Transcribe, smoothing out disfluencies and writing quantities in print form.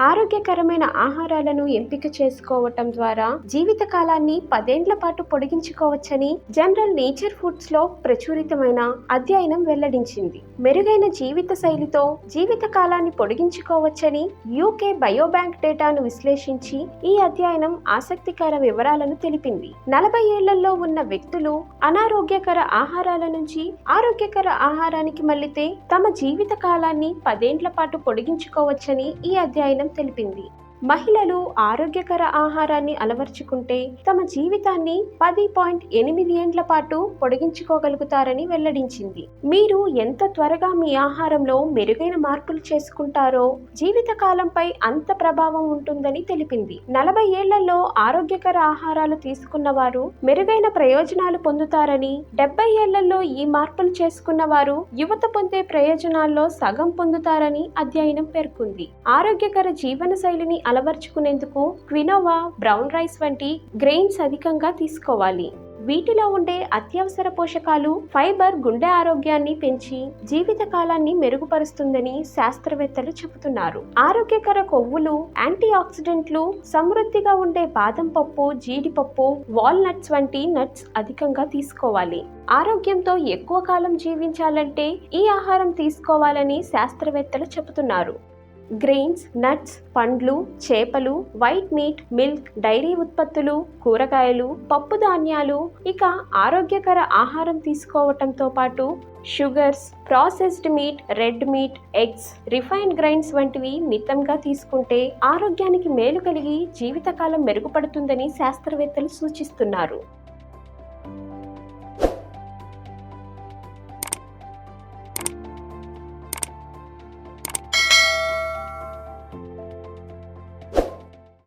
ఆరోగ్యకరమైన ఆహారాలను ఎంపిక చేసుకోవటం ద్వారా జీవిత కాలాన్ని 10 ఏళ్ల పాటు పొడిగించుకోవచ్చని జనరల్ నేచర్ ఫుడ్స్ లో ప్రచురితమైన అధ్యయనం వెల్లడించింది. మెరుగైన జీవిత శైలితో జీవిత కాలాన్ని పొడిగించుకోవచ్చని యూకే బయోబ్యాంక్ డేటాను విశ్లేషించి ఈ అధ్యయనం ఆసక్తికర వివరాలను తెలిపింది. 40 ఏళ్లలో ఉన్న వ్యక్తులు అనారోగ్యకర ఆహారాల నుంచి ఆరోగ్యకర ఆహారానికి మళ్లితే తమ జీవిత కాలాన్ని 10 ఏళ్ల పాటు పొడిగించుకోవచ్చని ఈ అధ్యయనం తెలిపింది. మహిళలు ఆరోగ్యకర ఆహారాన్ని అలవర్చుకుంటే తమ జీవితాన్ని 10.8 ఏండ్ల పాటు పొడిగించుకోగలుగుతారని వెల్లడించింది. మీరు ఎంత త్వరగా మీ ఆహారంలో మెరుగైన మార్పులు చేసుకుంటారో జీవిత కాలంపై అంత ప్రభావం ఉంటుందని తెలిపింది. 40 ఏళ్లలో ఆరోగ్యకర ఆహారాలు తీసుకున్న వారు మెరుగైన ప్రయోజనాలు పొందుతారని, 70 ఏళ్లలో ఈ మార్పులు చేసుకున్న వారు యువత పొందే ప్రయోజనాల్లో సగం పొందుతారని అధ్యయనం పేర్కొంది. ఆరోగ్యకర జీవన శైలిని అలవర్చుకునేందుకు క్వినోవా, బ్రౌన్ రైస్ వంటి గ్రెయిన్స్ అధికంగా తీసుకోవాలి. వీటిలో ఉండే అత్యవసర పోషకాలు ఫైబర్ గుండె ఆరోగ్యాన్ని పెంచి జీవిత కాలాన్ని మెరుగుపరుస్తుందని శాస్త్రవేత్తలు చెబుతున్నారు. ఆరోగ్యకర కొవ్వులు, యాంటీ ఆక్సిడెంట్లు సమృద్ధిగా ఉండే బాదం పప్పు, జీడిపప్పు, వాల్నట్స్ వంటి నట్స్ అధికంగా తీసుకోవాలి. ఆరోగ్యంతో ఎక్కువ కాలం జీవించాలంటే ఈ ఆహారం తీసుకోవాలని శాస్త్రవేత్తలు చెబుతున్నారు. గ్రెయిన్స్, నట్స్, పండ్లు, చేపలు, వైట్ మీట్, మిల్క్, డైరీ ఉత్పత్తులు, కూరగాయలు, పప్పు ధాన్యాలు, ఇక ఆరోగ్యకర ఆహారం తీసుకోవటంతో పాటు sugars, processed meet, red meat, eggs, refined grains వంటివి మితంగా తీసుకుంటే ఆరోగ్యానికి మేలు కలిగి జీవితకాలం మెరుగుపడుతుందని శాస్త్రవేత్తలు సూచిస్తున్నారు.